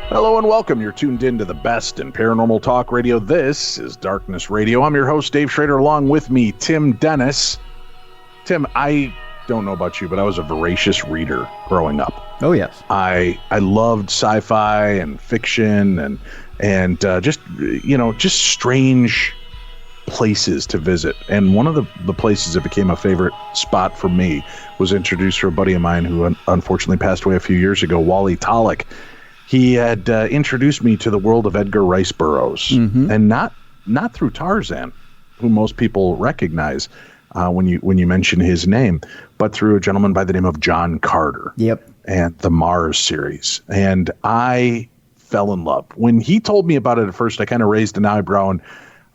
Hello and welcome. You're tuned in to the best in paranormal talk radio. This is Darkness Radio. I'm your host, Dave Schrader. Along with me, Tim Dennis. Tim, I don't know about you, but I was a voracious reader growing up. Oh, yes. I loved sci-fi and fiction and just strange places to visit. And one of the places that became a favorite spot for me was introduced to a buddy of mine who unfortunately passed away a few years ago, Wally Tollick. He had introduced me to the world of Edgar Rice Burroughs, and not through Tarzan, who most people recognize when you mention his name, but through a gentleman by the name of John Carter. Yep. And the Mars series. And I fell in love. When he told me about it at first, I kind of raised an eyebrow, and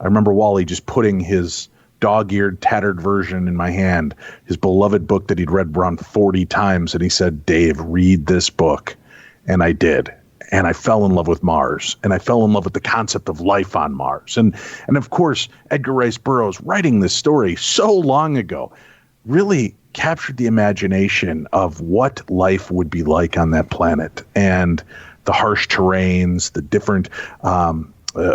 I remember Wally just putting his dog-eared, tattered version in my hand, his beloved book that he'd read around 40 times, and he said, "Dave, read this book." And I did. And I fell in love with Mars, and I fell in love with the concept of life on Mars. And of course, Edgar Rice Burroughs, writing this story so long ago, really captured the imagination of what life would be like on that planet, and the harsh terrains, the different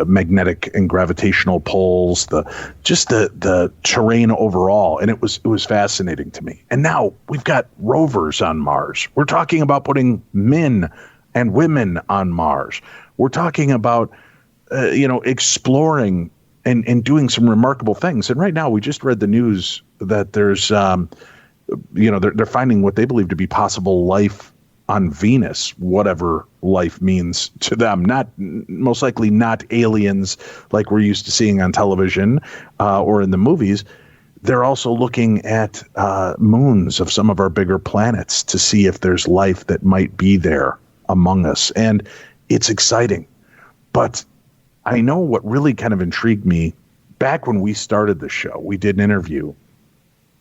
magnetic and gravitational poles, the terrain overall. And it was fascinating to me. And now we've got rovers on Mars. We're talking about putting men and women on Mars. We're talking about, exploring and doing some remarkable things. And right now we just read the news that there's, they're finding what they believe to be possible life on Venus, whatever life means to them. Most likely not aliens like we're used to seeing on television or in the movies. They're also looking at moons of some of our bigger planets to see if there's life that might be there among us. And it's exciting. But I know what really kind of intrigued me back when we started the show. We did an interview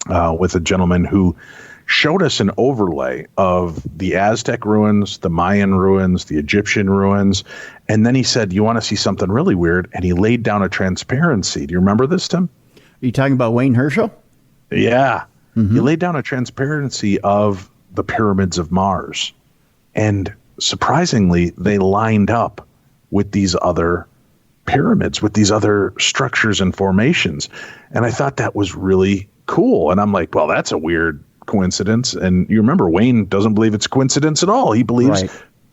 with a gentleman who showed us an overlay of the Aztec ruins, the Mayan ruins, the Egyptian ruins. And then he said, "You want to see something really weird?" And he laid down a transparency. Do you remember this, Tim? Are you talking about Wayne Herschel? Yeah. He laid down a transparency of the pyramids of Mars. And surprisingly, they lined up with these other pyramids, with these other structures and formations. And I thought that was really cool. And I'm like, well, that's a weird coincidence. And you remember, Wayne doesn't believe it's coincidence at all. He believes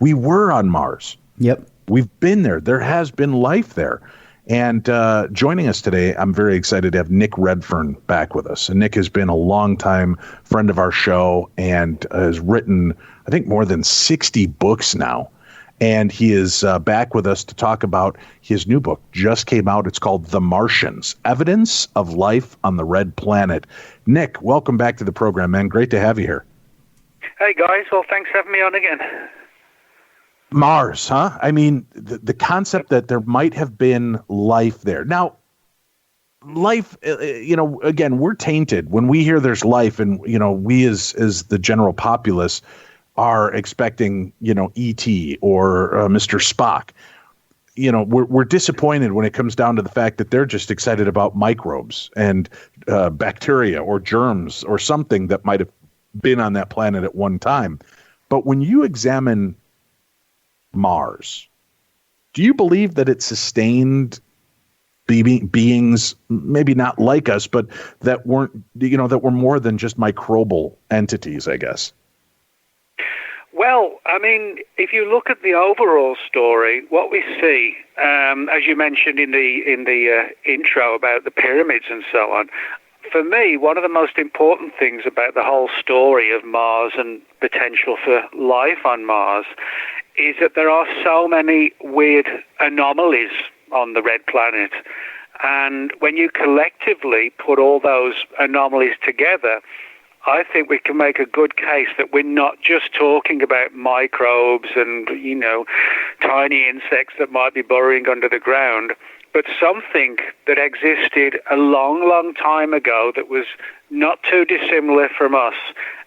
we were on Mars. Yep. We've been there. There has been life there. And joining us today, I'm very excited to have Nick Redfern back with us. And Nick has been a longtime friend of our show and has written, I think, more than 60 books now. And he is back with us to talk about his new book. Just came out. It's called The Martians, Evidence of Life on the Red Planet. Nick, welcome back to the program, man. Great to have you here. Hey, guys. Well, thanks for having me on again. Mars, huh? I mean, the concept that there might have been life there. Now, life, again, we're tainted when we hear there's life, and, we as the general populace are expecting, E.T. or Mr. Spock. We're disappointed when it comes down to the fact that they're just excited about microbes and bacteria or germs or something that might have been on that planet at one time. But when you examine Mars, do you believe that it sustained beings, maybe not like us, but that weren't, that were more than just microbial entities, I guess? Well, I mean, if you look at the overall story, what we see, as you mentioned in the intro about the pyramids and so on, for me, one of the most important things about the whole story of Mars and potential for life on Mars is that there are so many weird anomalies on the red planet. And when you collectively put all those anomalies together, I think we can make a good case that we're not just talking about microbes and, tiny insects that might be burrowing under the ground, but something that existed a long, long time ago that was not too dissimilar from us,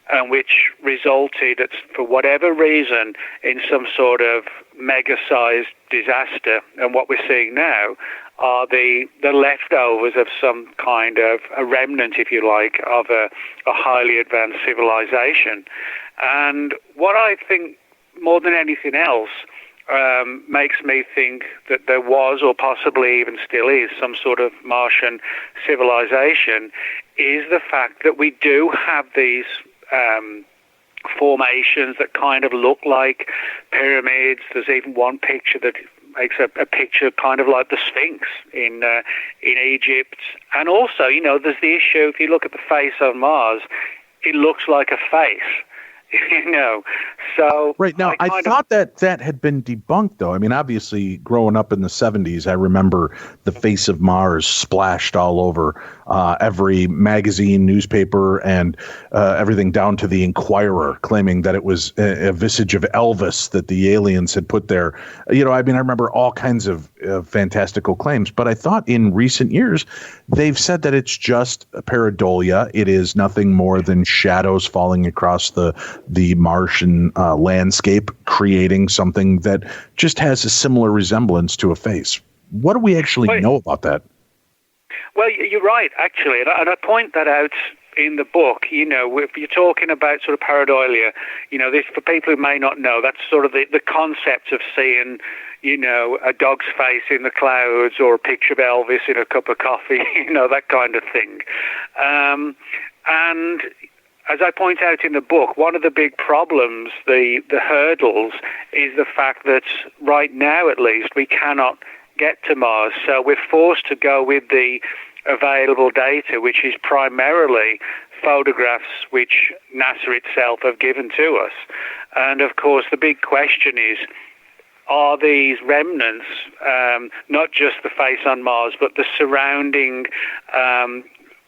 and which resulted, for whatever reason, in some sort of mega-sized disaster. And what we're seeing now are the leftovers of some kind of a remnant, if you like, of a highly advanced civilization. And what I think, more than anything else, makes me think that there was, or possibly even still is, some sort of Martian civilization is the fact that we do have these formations that kind of look like pyramids. There's even one picture that makes a picture kind of like the Sphinx in Egypt. And also, there's the issue, if you look at the face on Mars, it looks like a face. So right now, I thought that had been debunked, though. I mean, obviously, growing up in the 70s, I remember the face of Mars splashed all over every magazine, newspaper, and everything down to the Inquirer, claiming that it was a visage of Elvis that the aliens had put there. I remember all kinds of fantastical claims, but I thought in recent years they've said that it's just pareidolia. It is nothing more than shadows falling across the Martian landscape, creating something that just has a similar resemblance to a face. What do we actually know about that? Well, you're right, actually, and I point that out in the book. If you're talking about sort of pareidolia, this, for people who may not know, that's sort of the concept of seeing, a dog's face in the clouds or a picture of Elvis in a cup of coffee, that kind of thing. And as I point out in the book, one of the big problems, the hurdles, is the fact that right now, at least, we cannot get to Mars. So we're forced to go with the available data, which is primarily photographs which NASA itself have given to us. And of course, the big question is, are these remnants, not just the face on Mars, but the surrounding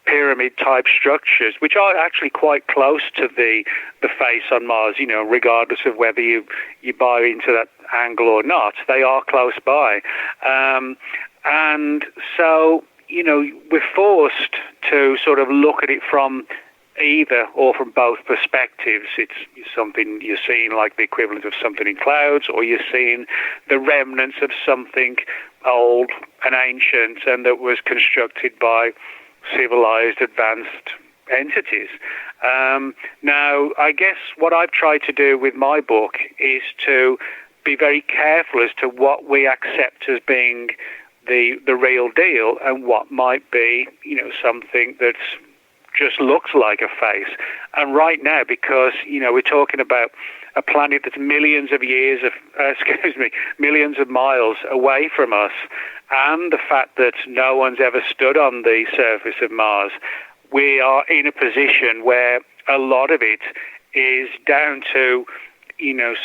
pyramid-type structures, which are actually quite close to the face on Mars, regardless of whether you buy into that angle or not, they are close by. And so, we're forced to sort of look at it from either or from both perspectives. It's something you're seeing like the equivalent of something in clouds, or you're seeing the remnants of something old and ancient and that was constructed by civilized, advanced entities. Now, I guess what I've tried to do with my book is to be very careful as to what we accept as being the real deal and what might be, something that's just looks like a face. And right now, because, we're talking about a planet that's millions of miles away from us, and the fact that no one's ever stood on the surface of Mars, we are in a position where a lot of it is down to,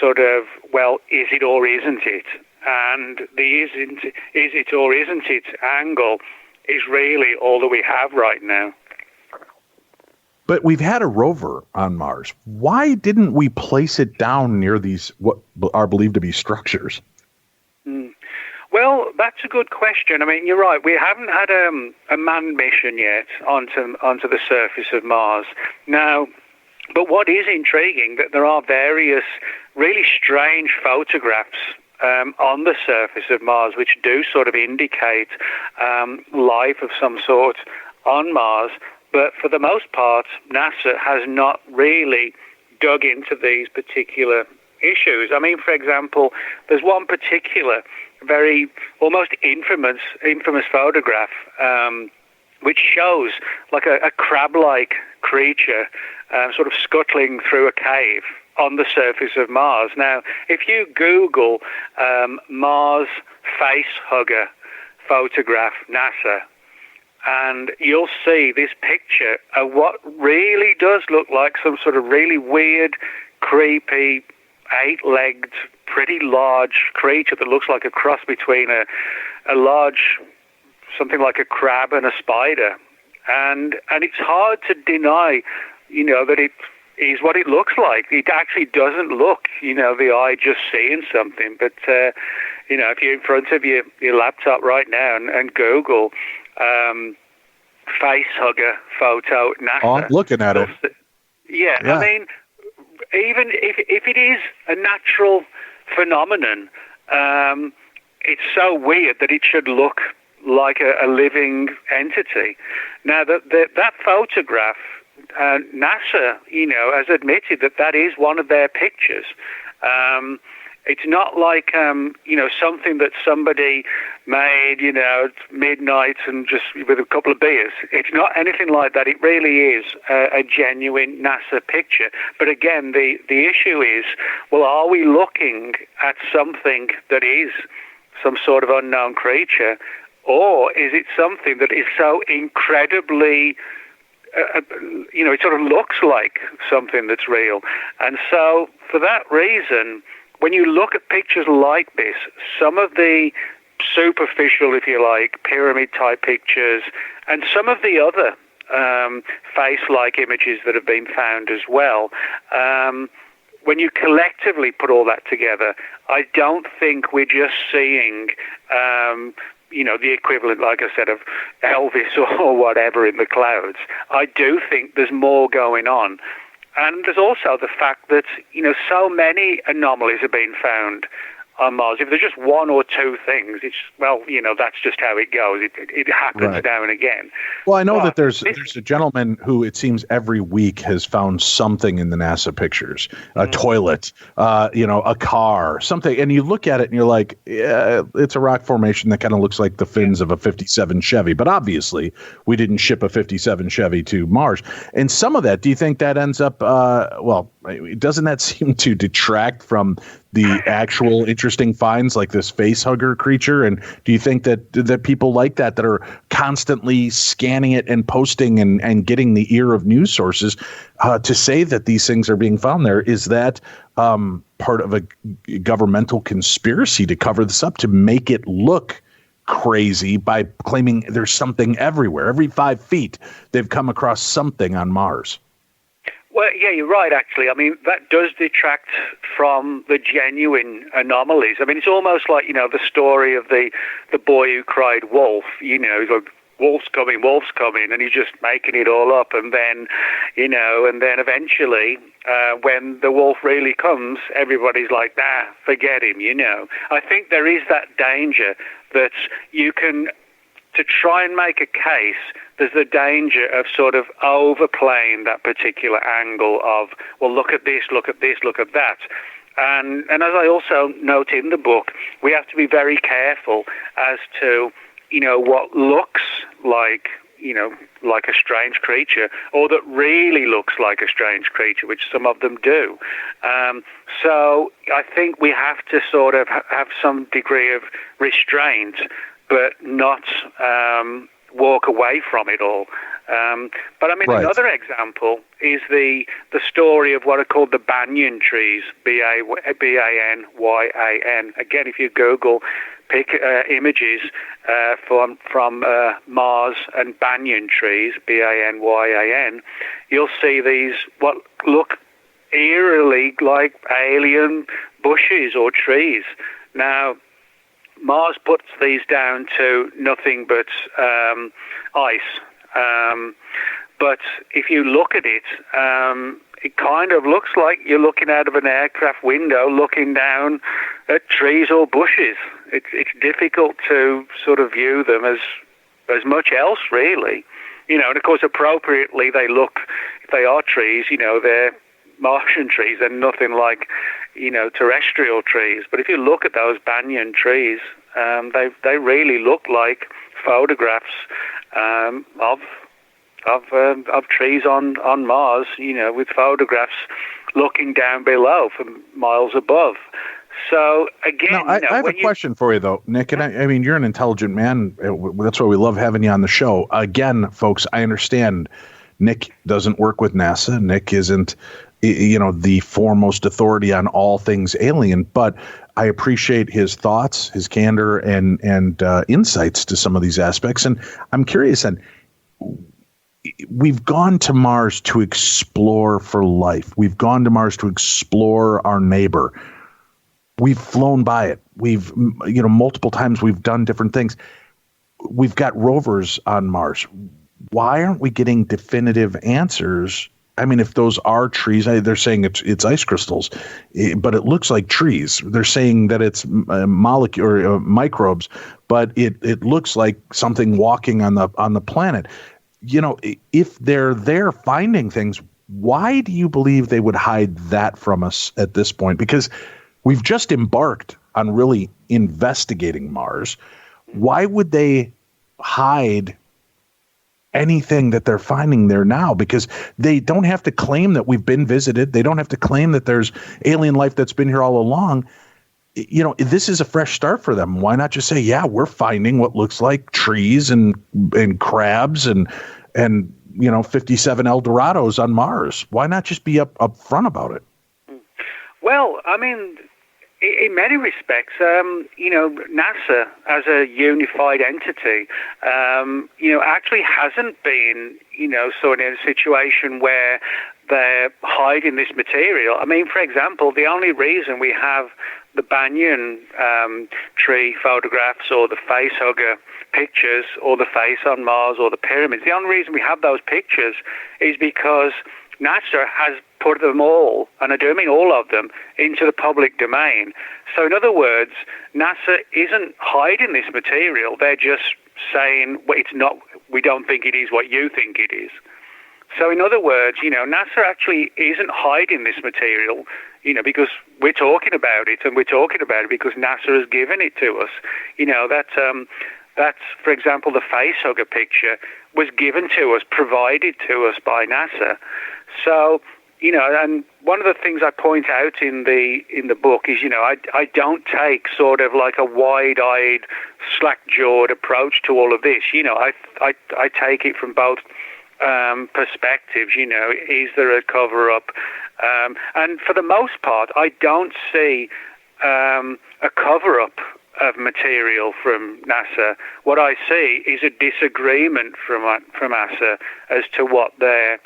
sort of, well, is it or isn't it? And the is it or isn't it angle is really all that we have right now. But we've had a rover on Mars. Why didn't we place it down near these what are believed to be structures? Well, that's a good question. I mean, you're right. We haven't had a manned mission yet onto the surface of Mars. Now, but what is intriguing, that there are various really strange photographs on the surface of Mars which do sort of indicate life of some sort on Mars. But for the most part, NASA has not really dug into these particular issues. I mean, for example, there's one particular very almost infamous photograph which shows like a crab-like creature sort of scuttling through a cave on the surface of Mars. Now, if you Google Mars face hugger photograph NASA, and you'll see this picture of what really does look like some sort of really weird, creepy, 8-legged, pretty large creature that looks like a cross between a large, something like a crab and a spider. And it's hard to deny, that it is what it looks like. It actually doesn't look, the eye just seeing something. But, if you're in front of your laptop right now and Google face hugger photo NASA. Oh, I'm looking at it. Yeah, I mean, even if it is a natural phenomenon, it's so weird that it should look like a living entity. Now, that photograph, NASA, has admitted that is one of their pictures. It's not like, something that somebody made, at midnight and just with a couple of beers. It's not anything like that. It really is a genuine NASA picture. But again, the issue is, well, are we looking at something that is some sort of unknown creature, or is it something that is so incredibly, it sort of looks like something that's real? And so for that reason, when you look at pictures like this, some of the superficial, if you like, pyramid-type pictures, and some of the other face-like images that have been found as well, when you collectively put all that together, I don't think we're just seeing, the equivalent, like I said, of Elvis or whatever in the clouds. I do think there's more going on. And there's also the fact that, so many anomalies have been found on Mars. If there's just one or two things, that's just how it goes. It happens now and again. Well, I know that there's a gentleman who it seems every week has found something in the NASA pictures, a toilet, a car, something. And you look at it and you're like, yeah, it's a rock formation that kind of looks like the fins of a 57 Chevy. But obviously, we didn't ship a 57 Chevy to Mars. And some of that, do you think that ends up, doesn't that seem to detract from the actual interesting finds like this face hugger creature? And do you think that people like that are constantly scanning it and posting and getting the ear of news sources to say that these things are being found there, is that part of a governmental conspiracy to cover this up, to make it look crazy by claiming there's something everywhere? Every 5 feet, they've come across something on Mars. Well, yeah, you're right, actually. I mean, that does detract from the genuine anomalies. I mean, it's almost like, the story of the boy who cried wolf. He's like, wolf's coming, and he's just making it all up. And then, and then eventually, when the wolf really comes, everybody's like, forget him, I think there is that danger that you can, to try and make a case, there's the danger of sort of overplaying that particular angle of, well, look at this, look at this, look at that. And as I also note in the book, we have to be very careful as to, what looks like, like a strange creature, or that really looks like a strange creature, which some of them do. So I think we have to sort of have some degree of restraint, but not walk away from it all. But I mean, another example is the story of what are called the banyan trees, Banyan. Again, if you Google, pick images from Mars and banyan trees, Banyan, you'll see these what look eerily like alien bushes or trees. Now, Mars puts these down to nothing but ice. But if you look at it, it kind of looks like you're looking out of an aircraft window looking down at trees or bushes. It's difficult to sort of view them as much else, really. And of course, appropriately, they look, if they are trees, they're Martian trees and nothing like, terrestrial trees. But if you look at those banyan trees, they really look like photographs of trees on Mars, with photographs looking down below from miles above. So again, now, I have a question for you though, Nick, and I mean, you're an intelligent man. That's why we love having you on the show. Again, folks, I understand Nick doesn't work with NASA. Nick isn't, the foremost authority on all things alien, but I appreciate his thoughts, his candor, and insights to some of these aspects. And I'm curious, and we've gone to Mars to explore for life. We've gone to Mars to explore our neighbor. We've flown by it. We've, multiple times we've done different things. We've got rovers on Mars. Why aren't we getting definitive answers? I mean, if those are trees, they're saying it's ice crystals, but it looks like trees. They're saying that it's molecule or microbes, but it looks like something walking on the planet. If they're there finding things, why do you believe they would hide that from us at this point? Because we've just embarked on really investigating Mars. Why would they hide anything that they're finding there now? Because they don't have to claim that we've been visited. They don't have to claim that there's alien life that's been here all along. This is a fresh start for them. Why not just say, yeah, we're finding what looks like trees and crabs and 57 Eldorados on Mars? Why not just be up front about it? Well, I mean, in many respects, NASA as a unified entity, actually hasn't been, sort of in a situation where they're hiding this material. I mean, for example, the only reason we have the banyan tree photographs or the facehugger pictures or the face on Mars or the pyramids, the only reason we have those pictures is because NASA has put them all, and are doing all of them, into the public domain. So in other words, NASA isn't hiding this material. They're just saying, well, it's not, we don't think it is what you think it is. So in other words, NASA actually isn't hiding this material, because we're talking about it, and we're talking about it because NASA has given it to us. That's, for example, the facehugger picture was given to us, provided to us by NASA. So, and one of the things I point out in the book is, I don't take sort of like a wide-eyed, slack-jawed approach to all of this. I take it from both perspectives. Is there a cover-up? And for the most part, I don't see a cover-up of material from NASA. What I see is a disagreement from NASA as to what they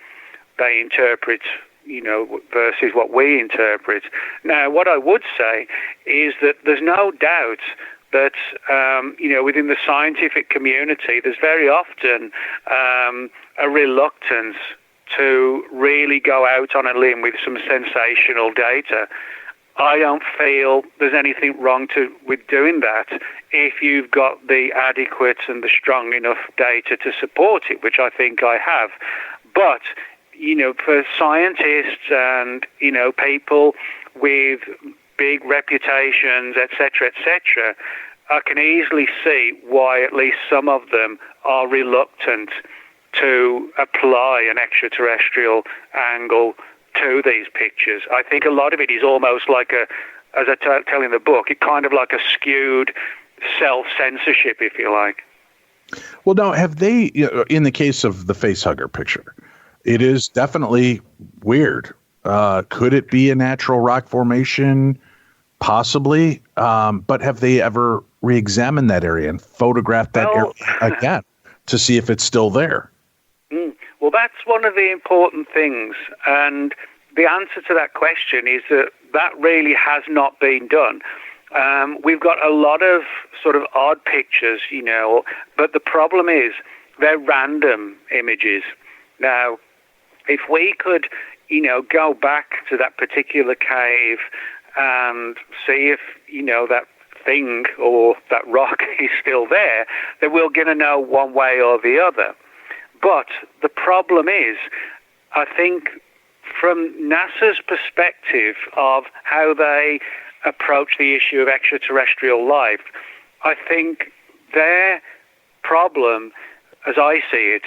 interpret, versus what we interpret. Now, what I would say is that there's no doubt that, within the scientific community, there's very often a reluctance to really go out on a limb with some sensational data. I don't feel there's anything wrong with doing that if you've got the adequate and the strong enough data to support it, which I think I have. But, for scientists and, people with big reputations, etc., I can easily see why at least some of them are reluctant to apply an extraterrestrial angle to these pictures. I think a lot of it is almost like as I tell in the book, it kind of like a skewed self-censorship, if you like. Well, now, have they, in the case of the facehugger picture, it is definitely weird. Could it be a natural rock formation? Possibly. But have they ever re-examined that area and photographed that area again to see if it's still there? Well, that's one of the important things. And the answer to that question is that really has not been done. We've got a lot of sort of odd pictures, but the problem is they're random images. Now, if we could, go back to that particular cave and see if, that thing or that rock is still there, then we're going to know one way or the other. But the problem is, I think from NASA's perspective of how they approach the issue of extraterrestrial life, I think their problem, as I see it,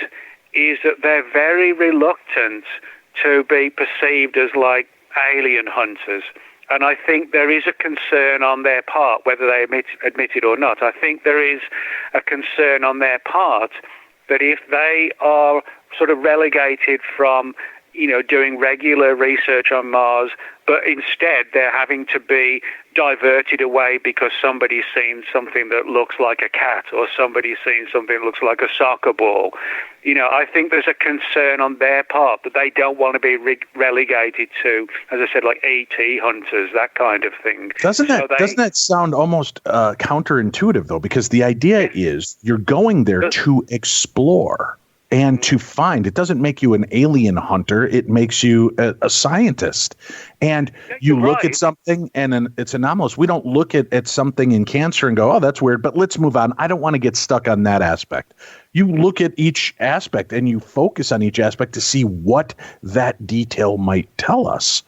is that they're very reluctant to be perceived as like alien hunters. And I think there is a concern on their part, whether they admit it or not. I think there is a concern on their part that if they are sort of relegated from, doing regular research on Mars, but instead they're having to be diverted away because somebody's seen something that looks like a cat or somebody's seen something that looks like a soccer ball. I think there's a concern on their part that they don't want to be relegated to, as I said, like ET hunters, that kind of thing. Doesn't that sound almost counterintuitive, though? Because the idea is you're going there to explore and to find. It doesn't make you an alien hunter. It makes you a scientist. And you look at something and it's anomalous. We don't look at something in cancer and go, oh, that's weird, but let's move on. I don't want to get stuck on that aspect. You look at each aspect and you focus on each aspect to see what that detail might tell us.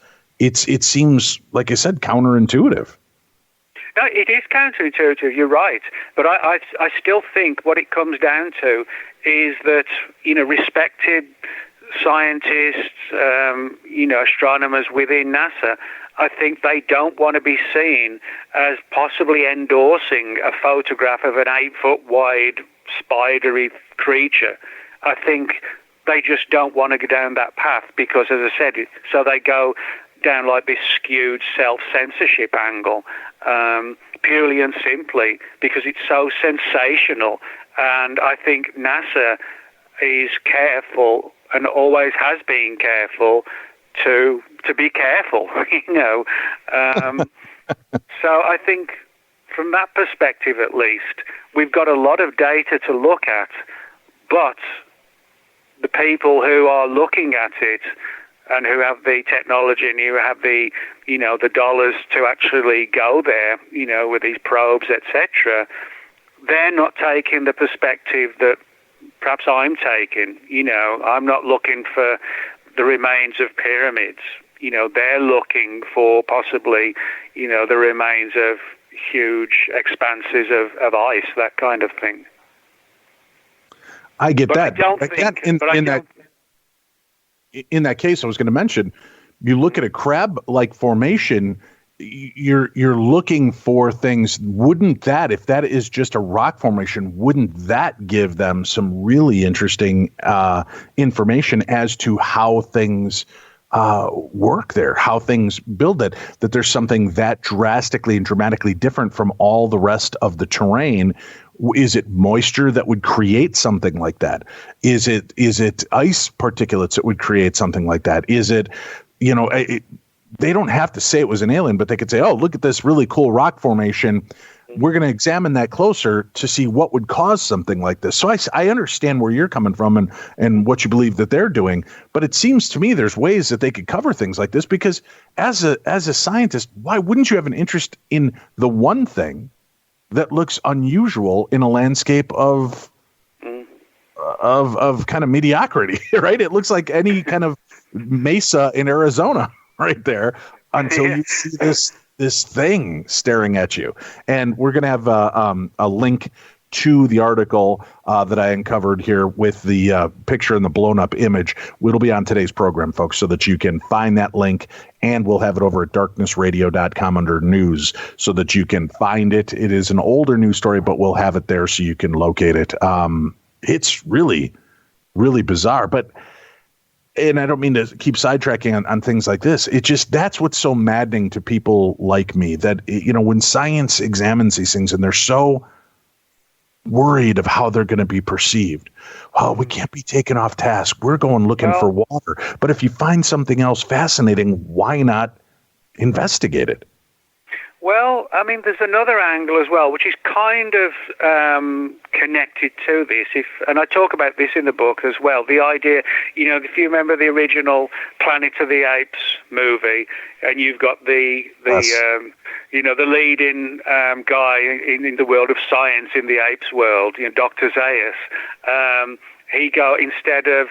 it seems, like I said, counterintuitive. No, it is counterintuitive. You're right, but I still think what it comes down to is that respected scientists, astronomers within NASA, I think they don't want to be seen as possibly endorsing a photograph of an 8-foot wide spidery creature. I think they just don't want to go down that path because, as I said, so they go down like this skewed self-censorship angle, purely and simply because it's so sensational. And I think NASA is careful and always has been careful to be careful, So I think from that perspective, at least, we've got a lot of data to look at, but the people who are looking at it and who have the technology and who have the dollars to actually go there, with these probes, etc., they're not taking the perspective that perhaps I'm taking. I'm not looking for the remains of pyramids. They're looking for possibly, the remains of huge expanses of ice, that kind of thing. I get but that. I don't think, in that case, I was going to mention, you look at a crab-like formation, you're looking for things. Wouldn't that, if that is just a rock formation, wouldn't that give them some really interesting information as to how things work there, how things build it, that there's something that drastically and dramatically different from all the rest of the terrain? Is it moisture that would create something like that? Is it ice particulates that would create something like that? Is it, they don't have to say it was an alien, but they could say, oh, look at this really cool rock formation. We're going to examine that closer to see what would cause something like this. So I understand where you're coming from and what you believe that they're doing, but it seems to me there's ways that they could cover things like this, because as a scientist, why wouldn't you have an interest in the one thing that looks unusual in a landscape of kind of mediocrity, right? It looks like any kind of mesa in Arizona right there until you see this thing staring at you. And we're going to have a link to the article that I uncovered here with the picture and the blown up image. It'll be on today's program, folks, so that you can find that link, and we'll have it over at darknessradio.com under news so that you can find it. It is an older news story, but we'll have it there so you can locate it. It's really, really bizarre, and I don't mean to keep sidetracking on things like this. It just, that's what's so maddening to people like me, that, when science examines these things and they're so worried of how they're going to be perceived. Oh, we can't be taken off task. We're going looking for water. But if you find something else fascinating, why not investigate it? Well, I mean, there's another angle as well, which is kind of connected to this. And I talk about this in the book as well. The idea, if you remember the original Planet of the Apes movie, and you've got the leading guy in the world of science in the apes world, Dr. Zaius. Instead of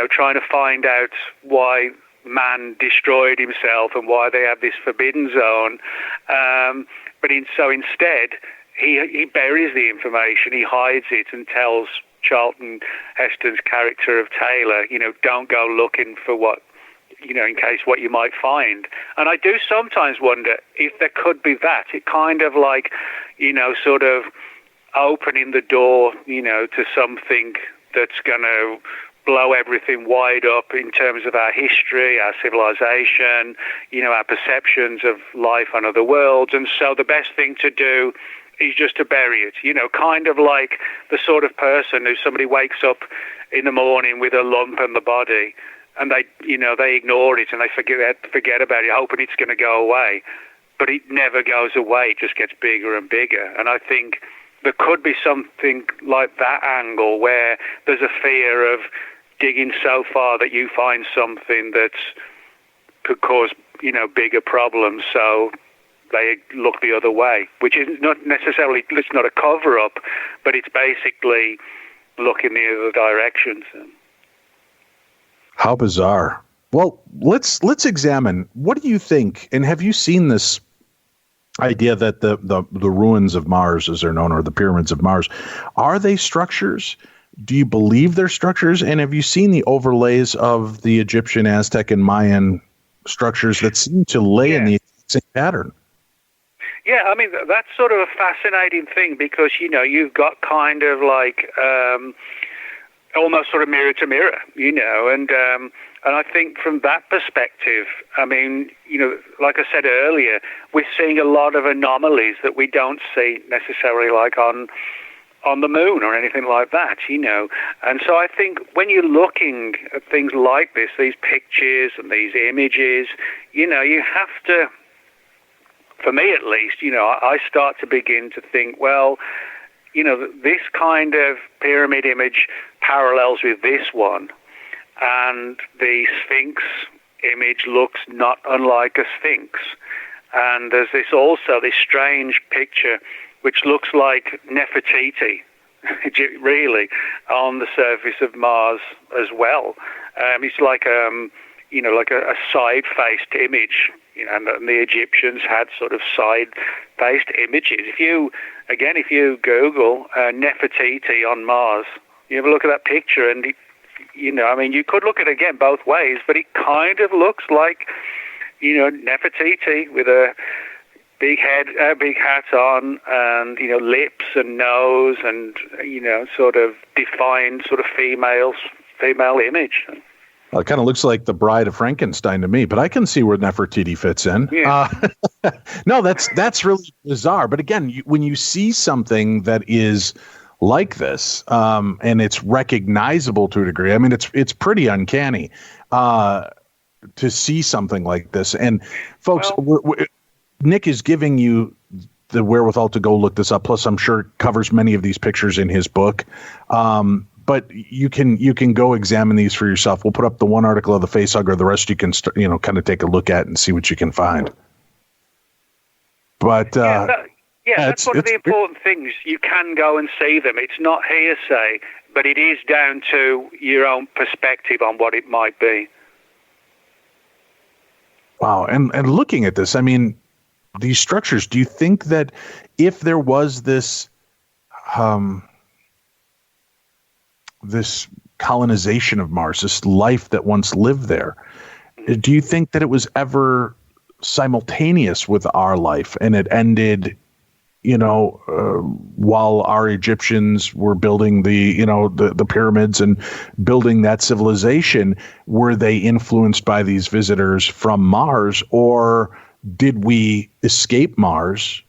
trying to find out why man destroyed himself and why they have this forbidden zone, so instead he buries the information, he hides it, and tells Charlton Heston's character of Taylor, don't go looking for what, in case what you might find. And I do sometimes wonder if there could be that. It kind of like, sort of opening the door, to something that's going to blow everything wide up in terms of our history, our civilization, our perceptions of life on other worlds. And so the best thing to do is just to bury it, kind of like the sort of person who somebody wakes up in the morning with a lump in the body, and they ignore it and they forget about it, hoping it's going to go away. But it never goes away, it just gets bigger and bigger. And I think there could be something like that angle, where there's a fear of digging so far that you find something that could cause, bigger problems, so they look the other way, which is not necessarily, it's not a cover-up, but it's basically looking the other direction. How bizarre. Well, let's examine. What do you think? And have you seen this idea that the ruins of Mars, as they're known, or the pyramids of Mars, are they structures? Do you believe they're structures? And have you seen the overlays of the Egyptian, Aztec, and Mayan structures that seem to lay in the same pattern? Yeah, I mean, that's sort of a fascinating thing because, you've got kind of like almost sort of mirror to mirror, and I think from that perspective, I mean, like I said earlier, we're seeing a lot of anomalies that we don't see necessarily like on the moon or anything like that, And so I think when you're looking at things like this, these pictures and these images, you have to, for me at least, I start to begin to think, well, this kind of pyramid image parallels with this one, and the Sphinx image looks not unlike a Sphinx. And there's this strange picture which looks like Nefertiti, really, on the surface of Mars as well. It's like like a side-faced image, and the Egyptians had sort of side-faced images. If you Google Nefertiti on Mars, you have a look at that picture, and you could look at it again both ways, but it kind of looks like, Nefertiti with a big hat on, and lips and nose, and sort of defined sort of female image. Well, it kind of looks like the Bride of Frankenstein to me, but I can see where Nefertiti fits in. Yeah. No, that's really bizarre. But again, when you see something that is like this, and it's recognizable to a degree, I mean, it's pretty uncanny to see something like this. And folks, Nick is giving you the wherewithal to go look this up. Plus, I'm sure it covers many of these pictures in his book. But you can go examine these for yourself. We'll put up the one article of the Facehugger. The rest you can kind of take a look at and see what you can find. But that's one of the important things. You can go and see them. It's not hearsay, but it is down to your own perspective on what it might be. Wow, and looking at this, I mean, these structures. Do you think that if there was this colonization of Mars, this life that once lived there, do you think that it was ever simultaneous with our life and it ended, while our Egyptians were building the pyramids and building that civilization? Were they influenced by these visitors from Mars, or did we escape Mars,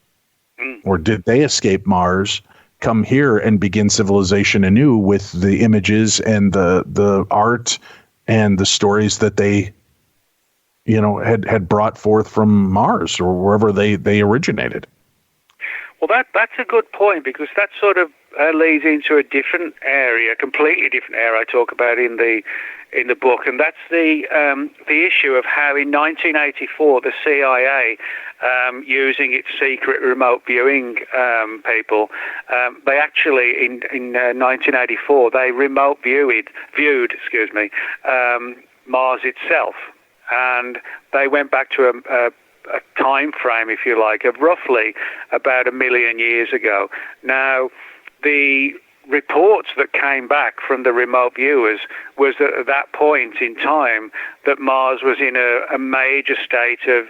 or did they escape Mars, come here and begin civilization anew with the images and the art and the stories that they, had brought forth from Mars or wherever they originated? Well, that's a good point, because that sort of leads into a different area, completely different area I talk about in the book, and that's the issue of how in 1984 the CIA, using its secret remote viewing people, they actually in 1984 they remote viewed Mars itself, and they went back to a time frame, if you like, of roughly about 1 million years ago. Now, the reports that came back from the remote viewers was that at that point in time that Mars was in a major state of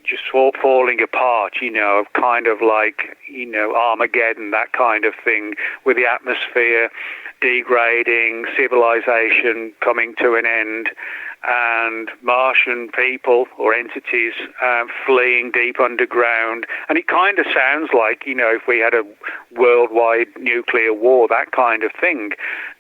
just falling apart, of kind of like, Armageddon, that kind of thing, with the atmosphere degrading, civilization coming to an end, and Martian people or entities fleeing deep underground. And it kind of sounds like, if we had a worldwide nuclear war, that kind of thing.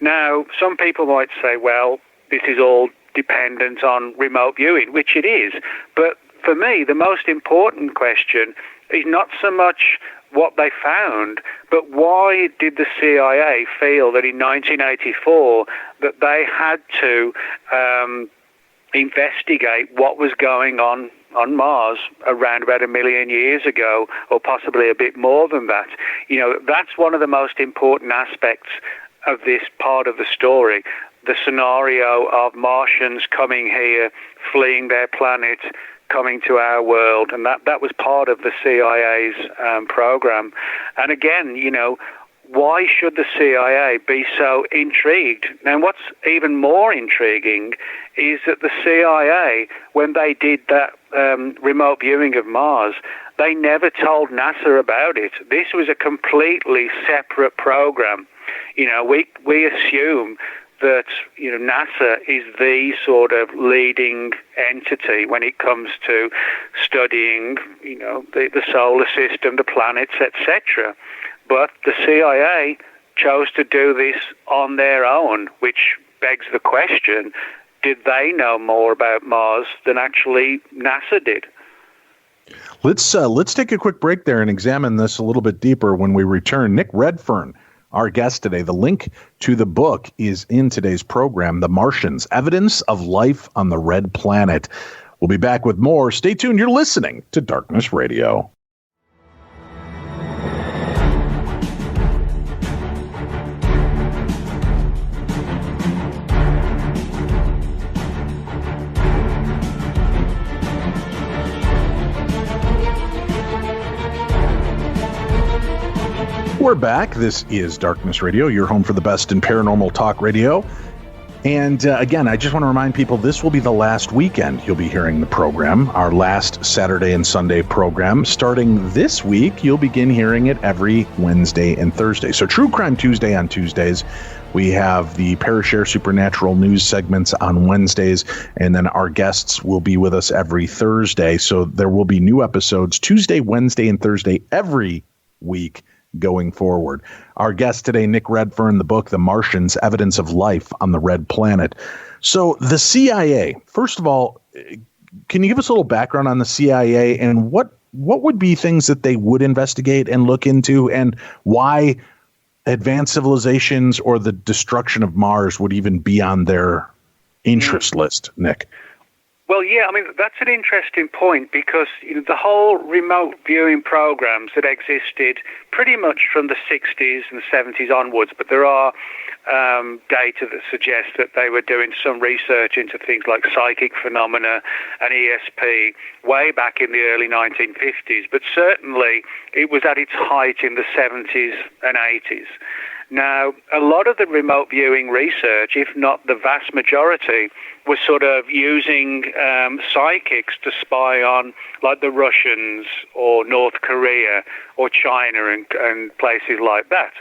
Now, some people might say, well, this is all dependent on remote viewing, which it is. But for me, the most important question is not so much what they found, but why did the CIA feel that in 1984 that they had to investigate what was going on Mars around about 1 million years ago, or possibly a bit more than that? That's one of the most important aspects of this part of the story, the scenario of Martians coming here, fleeing their planet, coming to our world, and that was part of the CIA's program. And again, why should the CIA be so intrigued? Now, what's even more intriguing is that the CIA, when they did that remote viewing of Mars, they never told NASA about it. This was a completely separate program. We assume that NASA is the sort of leading entity when it comes to studying the solar system, the planets, etc. But the CIA chose to do this on their own, which begs the question, did they know more about Mars than actually NASA did? Let's take a quick break there and examine this a little bit deeper when we return. Nick Redfern, our guest today. The link to the book is in today's program, The Martians, Evidence of Life on the Red Planet. We'll be back with more. Stay tuned. You're listening to Darkness Radio. We're back. This is Darkness Radio, your home for the best in paranormal talk radio. And again, I just want to remind people this will be the last weekend you'll be hearing the program, our last Saturday and Sunday program. Starting this week, you'll begin hearing it every Wednesday and Thursday. So True Crime Tuesday on Tuesdays. We have the Parashare Supernatural news segments on Wednesdays, and then our guests will be with us every Thursday. So there will be new episodes Tuesday, Wednesday, and Thursday every week going forward. Our guest today, Nick Redfern, the book, The Martians, Evidence of Life on the Red Planet. So the CIA, first of all, can you give us a little background on the CIA and what would be things that they would investigate and look into, and why advanced civilizations or the destruction of Mars would even be on their interest list, Nick? Well, yeah, that's an interesting point because the whole remote viewing programs that existed pretty much from the 60s and the 70s onwards, but there are data that suggests that they were doing some research into things like psychic phenomena and ESP way back in the early 1950s, but certainly it was at its height in the 70s and 80s. Now, a lot of the remote viewing research, if not the vast majority, was sort of using psychics to spy on, like the Russians or North Korea or China and places like that.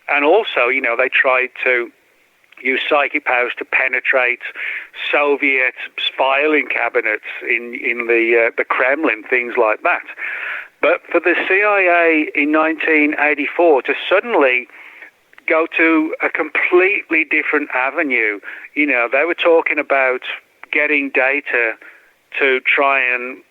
And also, they tried to use psychic powers to penetrate Soviet filing cabinets in the Kremlin, things like that. But for the CIA in 1984 to suddenly go to a completely different avenue. They were talking about getting data to try and,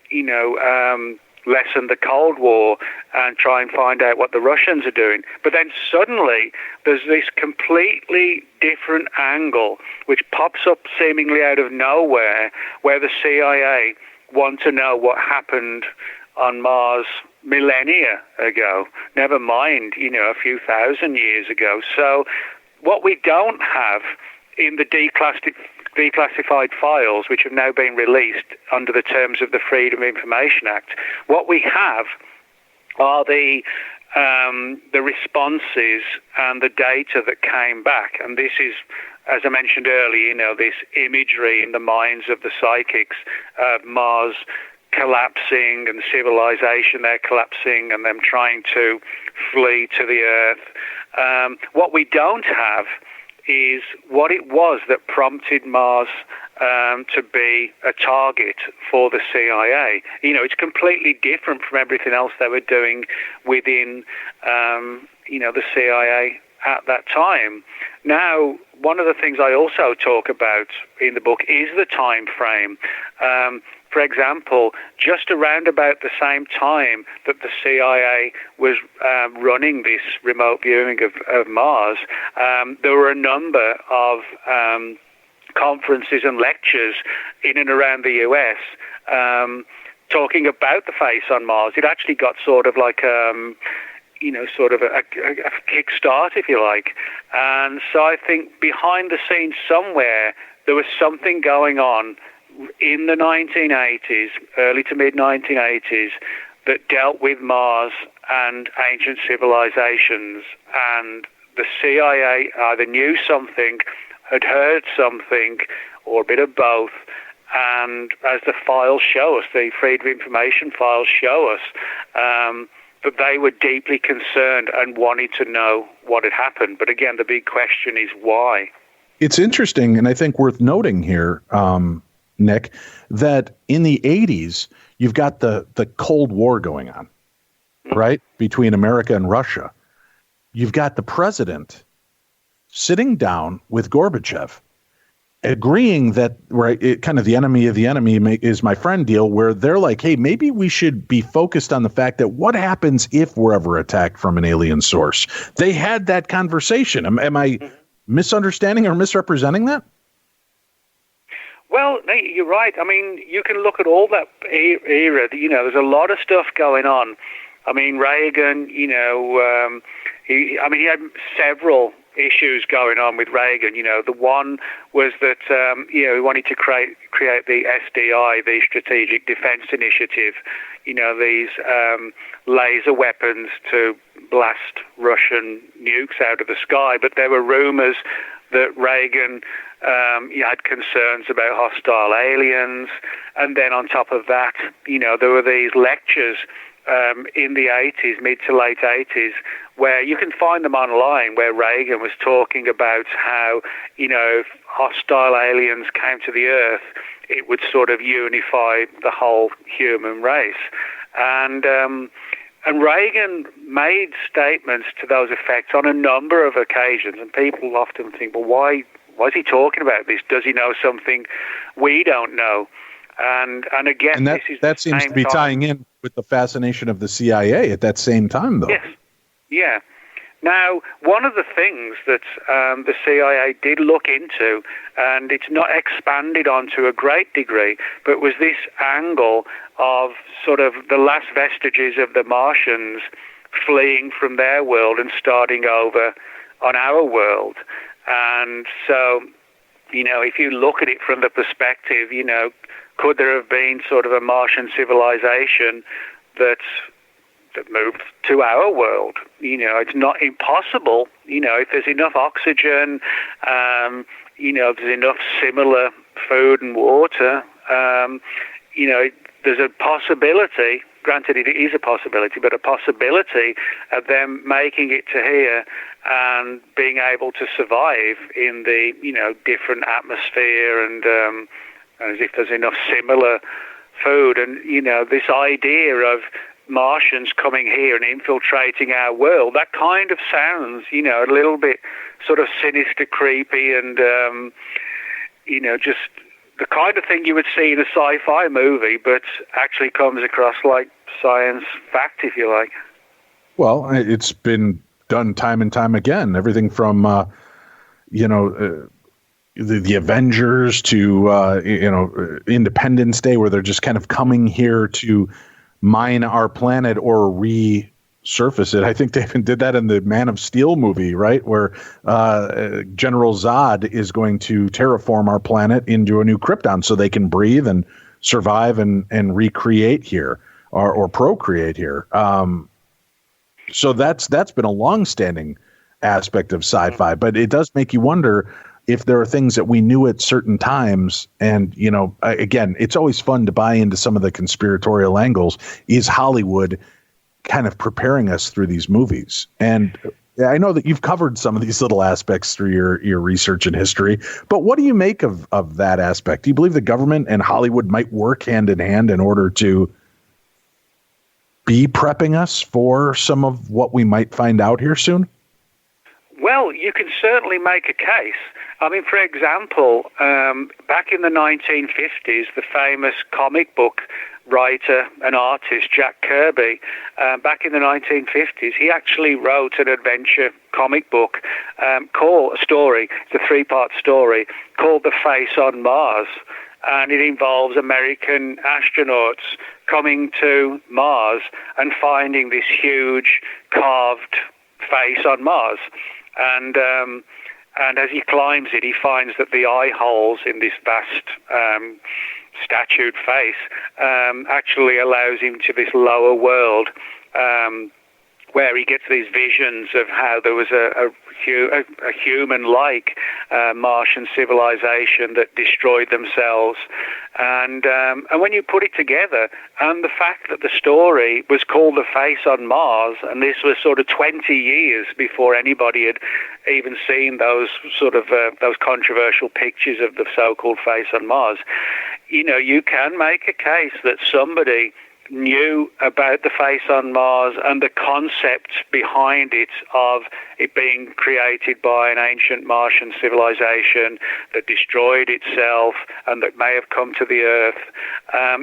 lessen the Cold War and try and find out what the Russians are doing. But then suddenly there's this completely different angle which pops up seemingly out of nowhere where the CIA want to know what happened on Mars millennia ago, never mind, a few thousand years ago. So what we don't have in the declassified files, which have now been released under the terms of the Freedom of Information Act, what we have are the responses and the data that came back. And this is, as I mentioned earlier, this imagery in the minds of the psychics of Mars collapsing and civilization there collapsing and them trying to flee to the Earth. What we don't have is what it was that prompted Mars to be a target for the CIA. It's completely different from everything else they were doing within, the CIA at that time. Now, one of the things I also talk about in the book is the time frame. For example, just around about the same time that the CIA was running this remote viewing of Mars, there were a number of conferences and lectures in and around the US talking about the face on Mars. It actually got sort of like sort of a kickstart, if you like. And so I think behind the scenes somewhere, there was something going on in the 1980s, early to mid-1980s, that dealt with Mars and ancient civilizations. And the CIA either knew something, had heard something, or a bit of both. And as the files show us, the Freedom of Information files show us, that they were deeply concerned and wanted to know what had happened. But again, the big question is why? It's interesting, and I think worth noting here, Nick, that in the 80s, you've got the Cold War going on, right, between America and Russia. You've got the president sitting down with Gorbachev, agreeing that kind of the enemy of the enemy is my friend deal, where they're like, hey, maybe we should be focused on the fact that what happens if we're ever attacked from an alien source. They had that conversation. Am I misunderstanding or misrepresenting that? Well, no, you're right. I mean, you can look at all that era. There's a lot of stuff going on. I mean, Reagan, he had several issues going on with Reagan. The one was that he wanted to create the SDI, the Strategic Defense Initiative. These laser weapons to blast Russian nukes out of the sky. But there were rumors that Reagan had concerns about hostile aliens, and then on top of that, there were these lectures in the 80s, mid to late 80s, where you can find them online, where Reagan was talking about how, if hostile aliens came to the Earth, it would sort of unify the whole human race. And Reagan made statements to those effects on a number of occasions, and people often think, well, why is he talking about this? Does he know something we don't know? And again, that seems to be tying in with the fascination of the CIA at that same time, though. Yes, yeah. Now, one of the things that the CIA did look into, and it's not expanded on to a great degree, but was this angle of sort of the last vestiges of the Martians fleeing from their world and starting over on our world. And so, if you look at it from the perspective, could there have been sort of a Martian civilization that moved to our world? It's not impossible. If there's enough oxygen, if there's enough similar food and water, there's a possibility. Granted, it is a possibility, but a possibility of them making it to here and being able to survive in the different atmosphere and as if there's enough similar food. And this idea of Martians coming here and infiltrating our world, that kind of sounds a little bit sort of sinister, creepy, and just the kind of thing you would see in a sci-fi movie, but actually comes across like science fact, if you like. Well, it's been done time and time again. Everything from, the Avengers to, Independence Day, where they're just kind of coming here to mine our planet or resurface it. I think they even did that in the Man of Steel movie, right? Where General Zod is going to terraform our planet into a new Krypton so they can breathe and survive and recreate here or procreate here. So that's been a long-standing aspect of sci-fi, but it does make you wonder if there are things that we knew at certain times. And, again, it's always fun to buy into some of the conspiratorial angles. Is Hollywood kind of preparing us through these movies? And I know that you've covered some of these little aspects through your research and history, but what do you make of that aspect? Do you believe the government and Hollywood might work hand in hand in order to be prepping us for some of what we might find out here soon? Well, you can certainly make a case. I mean, for example, back in the 1950s, the famous comic book writer and artist Jack Kirby, back in the 1950s, he actually wrote an adventure comic book called a story. It's a 3-part story called The Face on Mars. and it involves American astronauts coming to Mars and finding this huge carved face on Mars. And as he climbs it, he finds that the eye holes in this vast statued face actually allows him to this lower world, where he gets these visions of how there was a human-like Martian civilization that destroyed themselves. And when you put it together, and the fact that the story was called The Face on Mars, and this was sort of 20 years before anybody had even seen those sort of those controversial pictures of the so-called face on Mars, you can make a case that somebody knew about the face on Mars and the concept behind it of it being created by an ancient Martian civilization that destroyed itself and that may have come to the Earth.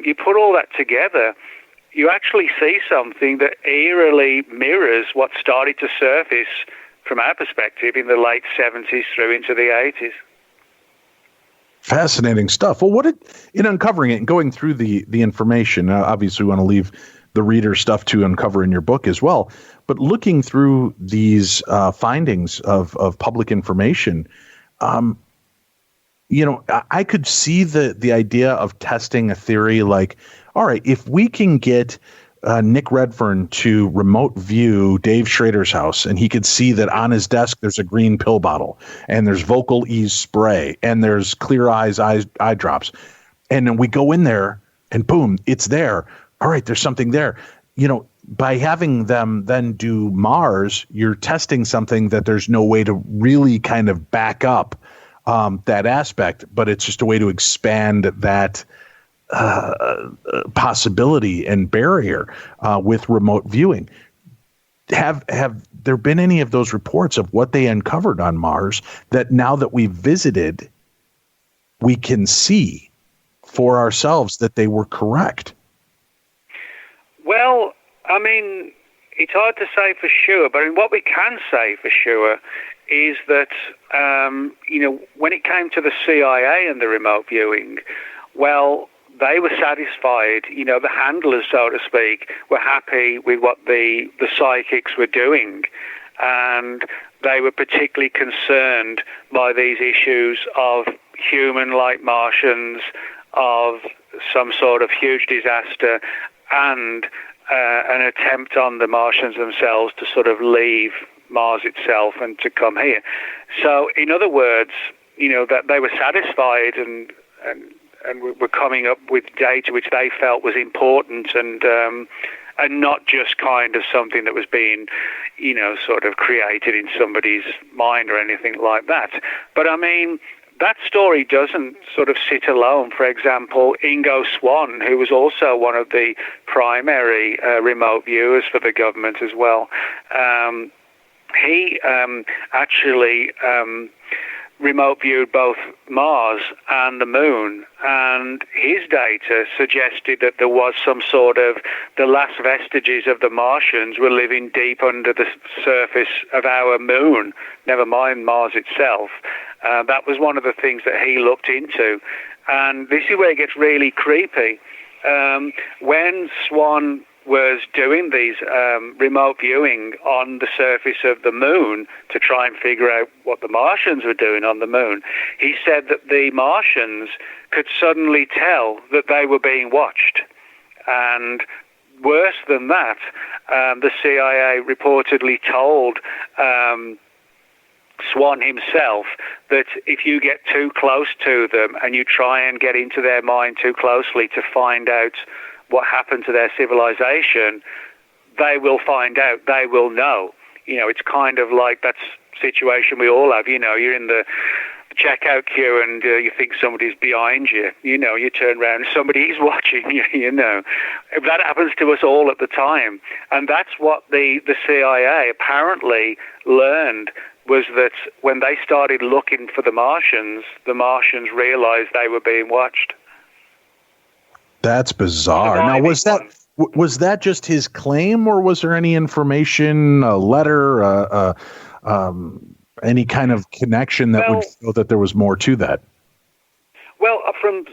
You put all that together, you actually see something that eerily mirrors what started to surface from our perspective in the late 70s through into the 80s. Fascinating stuff. Well, in uncovering it and going through the information, obviously we want to leave the reader stuff to uncover in your book as well, but looking through these findings of public information, I could see the idea of testing a theory like, all right, if we can get Nick Redfern to remote view Dave Schrader's house, and he could see that on his desk there's a green pill bottle, and there's Vocal Ease spray, and there's Clear Eyes eye drops, and then we go in there, and boom, it's there. All right, there's something there. By having them then do Mars, you're testing something that there's no way to really kind of back up that aspect, but it's just a way to expand that possibility and barrier with remote viewing. Have there been any of those reports of what they uncovered on Mars that now that we've visited, we can see for ourselves that they were correct? Well, I mean, it's hard to say for sure, but what we can say for sure is that, when it came to the CIA and the remote viewing, well, they were satisfied, the handlers, so to speak, were happy with what the psychics were doing. And they were particularly concerned by these issues of human-like Martians, of some sort of huge disaster, and an attempt on the Martians themselves to sort of leave Mars itself and to come here. So, in other words, that they were satisfied and were coming up with data which they felt was important and not just kind of something that was being, sort of created in somebody's mind or anything like that. But I mean, that story doesn't sort of sit alone. For example, Ingo Swann, who was also one of the primary remote viewers for the government as well, he actually remote viewed both Mars and the Moon, and his data suggested that there was some sort of the last vestiges of the Martians were living deep under the surface of our Moon, never mind Mars itself. That was one of the things that he looked into, and this is where it gets really creepy. When Swan was doing these remote viewing on the surface of the Moon to try and figure out what the Martians were doing on the Moon, he said that the Martians could suddenly tell that they were being watched. And worse than that, the CIA reportedly told Swan himself that if you get too close to them and you try and get into their mind too closely to find out what happened to their civilization, they will find out, they will know. It's kind of like that situation we all have. You're in the checkout queue and you think somebody's behind you. You turn around and somebody is watching you, That happens to us all at the time. And that's what the CIA apparently learned, was that when they started looking for the Martians realized they were being watched. That's bizarre. Now, was that just his claim, or was there any information, a letter, any kind of connection that would show that there was more to that? Well, from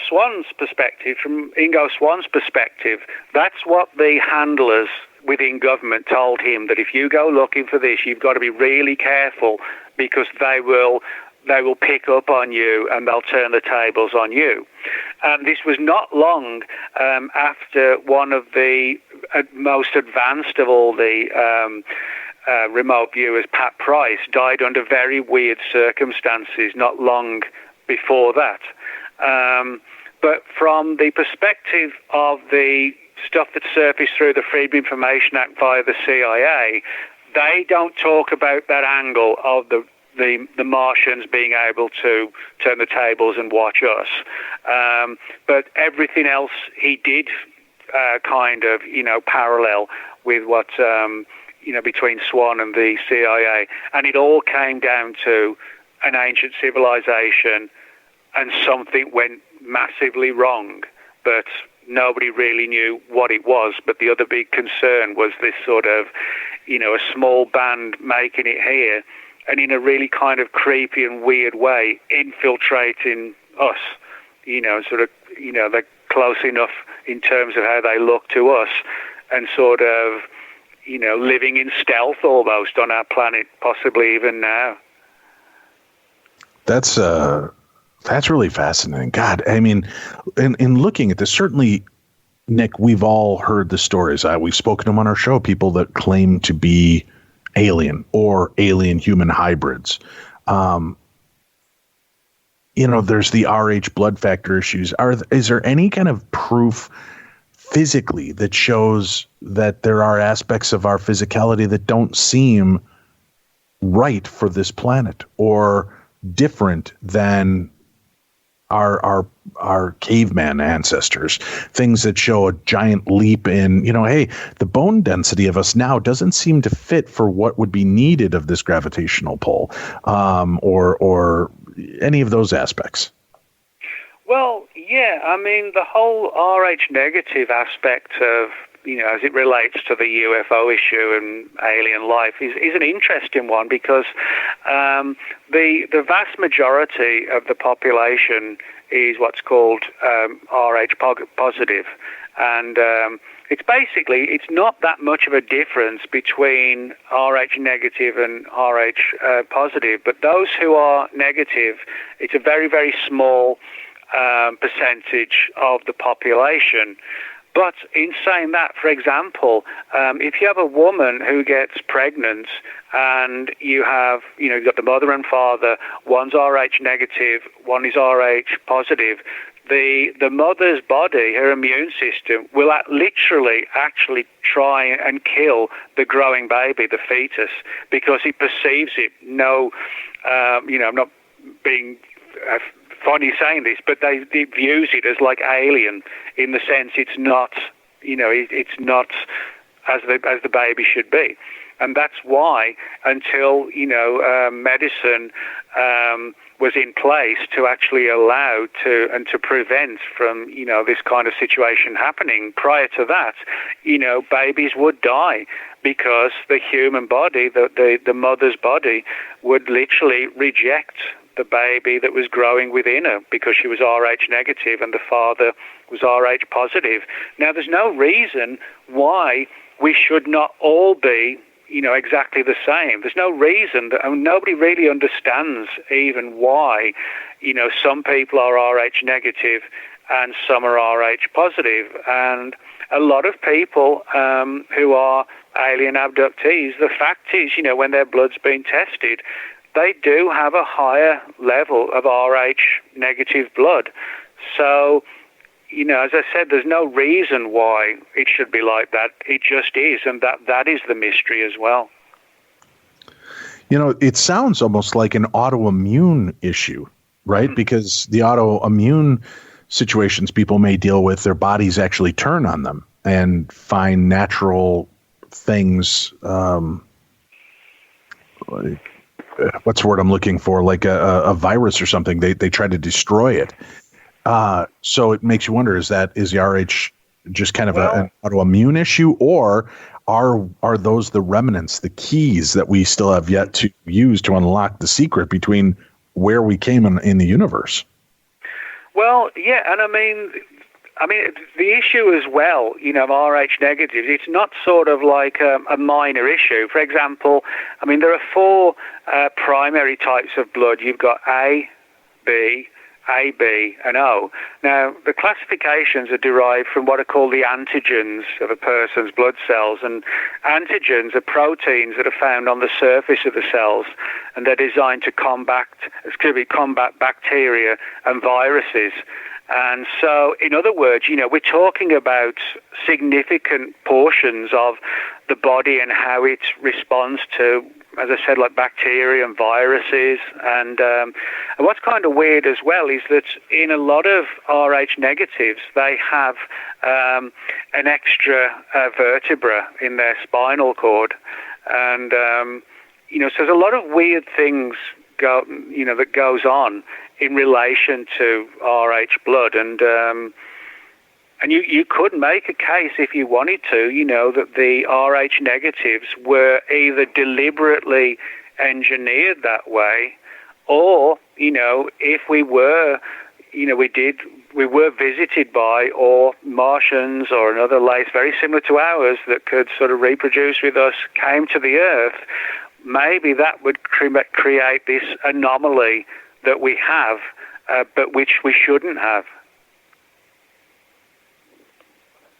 Swan's perspective, from Ingo Swan's perspective, that's what the handlers within government told him, that if you go looking for this, you've got to be really careful, because they will pick up on you and they'll turn the tables on you. And this was not long after one of the most advanced of all the remote viewers, Pat Price, died under very weird circumstances not long before that. But from the perspective of the stuff that surfaced through the Freedom of Information Act via the CIA, they don't talk about that angle of the Martians being able to turn the tables and watch us. But everything else he did kind of, parallel with what, between Swan and the CIA. And it all came down to an ancient civilization, and something went massively wrong, but nobody really knew what it was. But the other big concern was this sort of, a small band making it here, and in a really kind of creepy and weird way, infiltrating us, they're close enough in terms of how they look to us, and sort of, living in stealth almost on our planet, possibly even now. That's really fascinating. God, I mean, in looking at this, certainly, Nick, we've all heard the stories. We've spoken to them on our show, people that claim to be alien or alien human hybrids. There's the RH blood factor issues. Is there any kind of proof physically that shows that there are aspects of our physicality that don't seem right for this planet, or different than our caveman ancestors, things that show a giant leap in, hey, the bone density of us now doesn't seem to fit for what would be needed of this gravitational pull, or any of those aspects? Well, yeah, I mean, the whole Rh negative aspect of, as it relates to the UFO issue and alien life is an interesting one, because the vast majority of the population is what's called Rh positive. And it's not that much of a difference between Rh negative and Rh positive, but those who are negative, it's a very, very small percentage of the population. But in saying that, for example, if you have a woman who gets pregnant and you've got the mother and father, one's Rh negative, one is Rh positive, the mother's body, her immune system, will literally actually try and kill the growing baby, the fetus, because it perceives it. I'm not being funny saying this, but it views it as like alien, in the sense it's not, it's not as the baby should be. And that's why, until medicine was in place to actually allow and to prevent from this kind of situation happening, prior to that, babies would die, because the human body, the mother's body, would literally reject the baby that was growing within her, because she was Rh negative and the father was Rh positive. Now, there's no reason why we should not all be, exactly the same. There's no reason that, nobody really understands even why, some people are Rh negative and some are Rh positive. And a lot of people who are alien abductees, the fact is, when their blood's been tested, they do have a higher level of Rh negative blood. So, as I said, there's no reason why it should be like that. It just is, and that is the mystery as well. It sounds almost like an autoimmune issue, right? Mm-hmm. Because the autoimmune situations people may deal with, their bodies actually turn on them and find natural things, what's the word I'm looking for? Like a virus or something. They try to destroy it. So it makes you wonder, is the Rh just kind of an autoimmune issue, or are those the remnants, the keys that we still have yet to use to unlock the secret between where we came in the universe? Well, yeah, and I mean, the issue as well, of Rh negatives, it's not sort of like a minor issue. For example, I mean, there are four primary types of blood. You've got A, B, AB, and O. Now, the classifications are derived from what are called the antigens of a person's blood cells, and antigens are proteins that are found on the surface of the cells, and they're designed to combat bacteria and viruses. And so, in other words, we're talking about significant portions of the body and how it responds to, as I said, like bacteria and viruses. And what's kind of weird as well is that in a lot of Rh negatives, they have an extra vertebra in their spinal cord. And, so there's a lot of weird things that goes on in relation to Rh blood, and you could make a case if you wanted to, that the Rh negatives were either deliberately engineered that way, or if we were visited by or Martians or another race very similar to ours that could sort of reproduce with us came to the Earth, maybe that would create this anomaly that we have, but which we shouldn't have.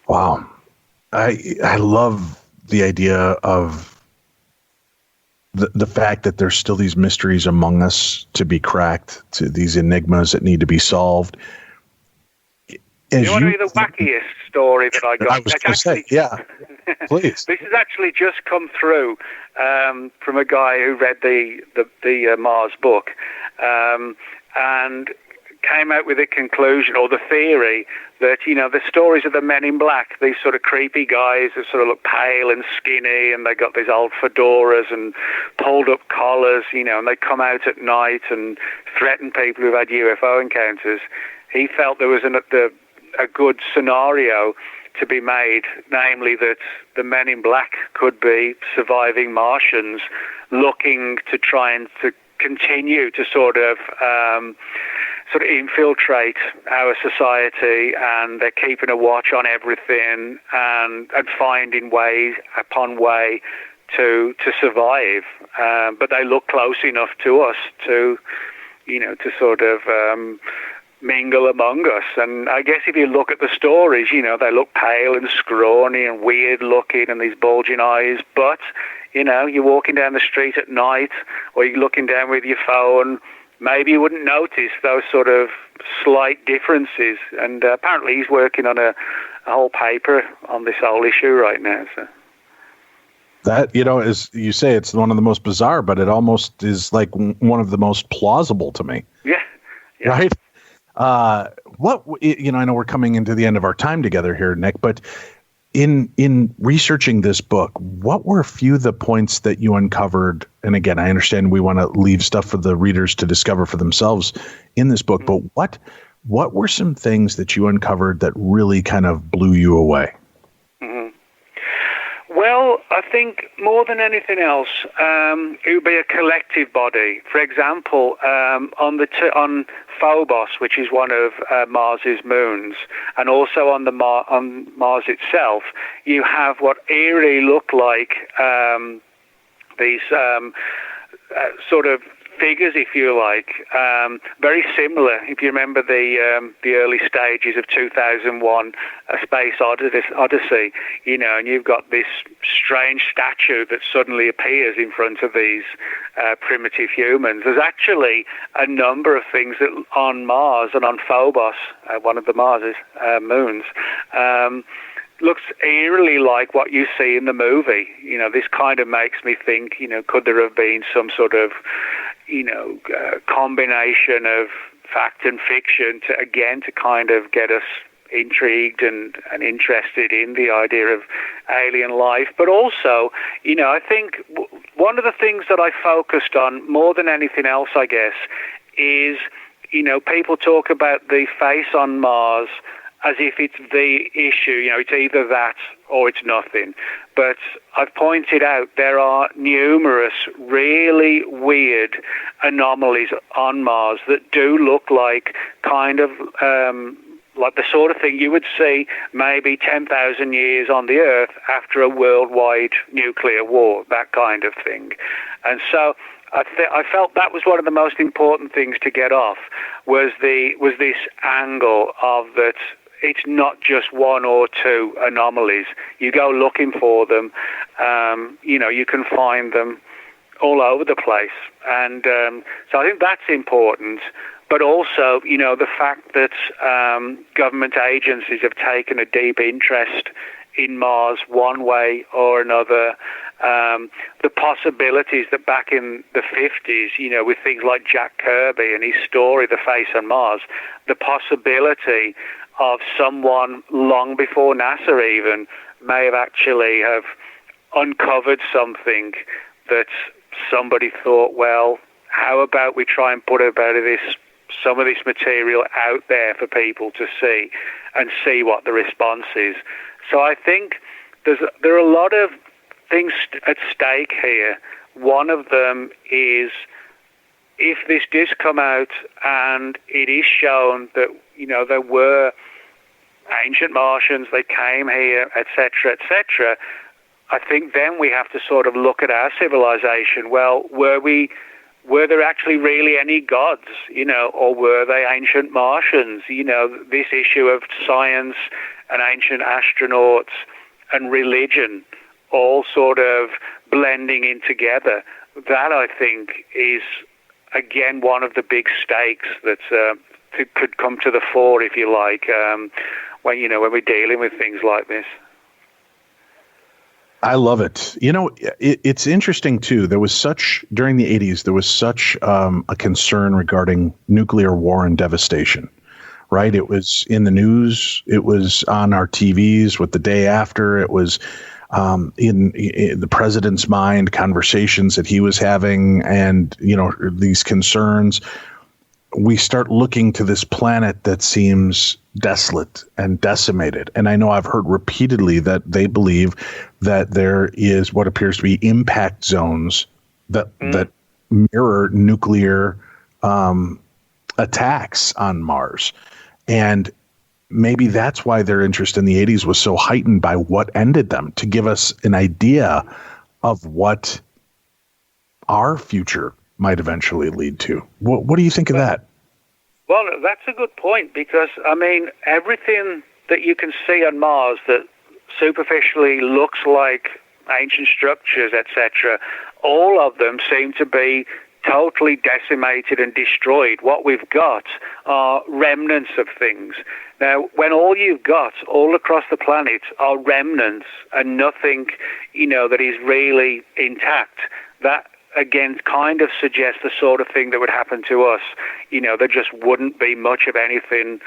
Wow. I love the idea of the fact that there's still these mysteries among us to be cracked, to these enigmas that need to be solved. You want to hear the wackiest story that I got? I was going to say, yeah, please. This has actually just come through from a guy who read the Mars book and came out with a conclusion or the theory that, the stories of the men in black, these sort of creepy guys that sort of look pale and skinny, and they got these old fedoras and pulled up collars, and they come out at night and threaten people who've had UFO encounters. He felt there was a good scenario to be made, namely that the men in black could be surviving Martians looking to try and to continue to sort of infiltrate our society, and they're keeping a watch on everything and finding way upon way to survive. But they look close enough to us to sort of mingle among us. And I guess if you look at the stories, they look pale and scrawny and weird looking and these bulging eyes, but you're walking down the street at night or you're looking down with your phone, maybe you wouldn't notice those sort of slight differences. And apparently he's working on a whole paper on this whole issue right now. So that, as you say, it's one of the most bizarre, but it almost is like one of the most plausible to me. Yeah. Right? I know we're coming into the end of our time together here, Nick, but in researching this book, what were a few of the points that you uncovered? And again, I understand we want to leave stuff for the readers to discover for themselves in this book, but what were some things that you uncovered that really kind of blew you away? Well, I think more than anything else, it would be a collective body. For example, on Phobos, which is one of Mars's moons, and also on Mars itself, you have what eerily look like these sort of figures, if you like, very similar. If you remember the early stages of 2001, A Space Odyssey, and you've got this strange statue that suddenly appears in front of these primitive humans. There's actually a number of things that on Mars and on Phobos, one of the Mars's moons, looks eerily like what you see in the movie. This kind of makes me think, could there have been some sort of, combination of fact and fiction to kind of get us intrigued and interested in the idea of alien life. But also, I think one of the things that I focused on more than anything else, I guess, is, people talk about the face on Mars as if it's the issue, it's either that or it's nothing. But I've pointed out there are numerous really weird anomalies on Mars that do look like kind of like the sort of thing you would see maybe 10,000 years on the Earth after a worldwide nuclear war, that kind of thing. And so I felt that was one of the most important things to get off, was this angle of that it's not just one or two anomalies. You go looking for them, you can find them all over the place. And so I think that's important. But also, the fact that government agencies have taken a deep interest in Mars one way or another, the possibilities that back in the 50s, with things like Jack Kirby and his story, The Face on Mars, the possibility of someone long before NASA even may have actually have uncovered something that somebody thought, well, how about we try and put some of this material out there for people to see and see what the response is. So I think there are a lot of things at stake here. One of them is if this does come out and it is shown that, there were ancient Martians, they came here, etc., etc., I think then we have to sort of look at our civilization. Well, were there actually really any gods, or were they ancient Martians? This issue of science and ancient astronauts and religion all sort of blending in together. That, I think, is, again, one of the big stakes that could come to the fore, if you like, when we're dealing with things like this. I love it. It's interesting, too. During the 80s, there was such a concern regarding nuclear war and devastation, right? It was in the news. It was on our TVs with the day after. It was in the president's mind, conversations that he was having, and, these concerns. We start looking to this planet that seems desolate and decimated. And I know I've heard repeatedly that they believe that there is what appears to be impact zones that mirror nuclear attacks on Mars. And maybe that's why their interest in the 80s was so heightened by what ended them, to give us an idea of what our future might eventually lead to. What do you think of that? Well, that's a good point, because, everything that you can see on Mars that superficially looks like ancient structures, etc., all of them seem to be totally decimated and destroyed. What we've got are remnants of things. Now, when all you've got all across the planet are remnants and nothing, that is really intact, that again kind of suggests the sort of thing that would happen to us. There just wouldn't be much of anything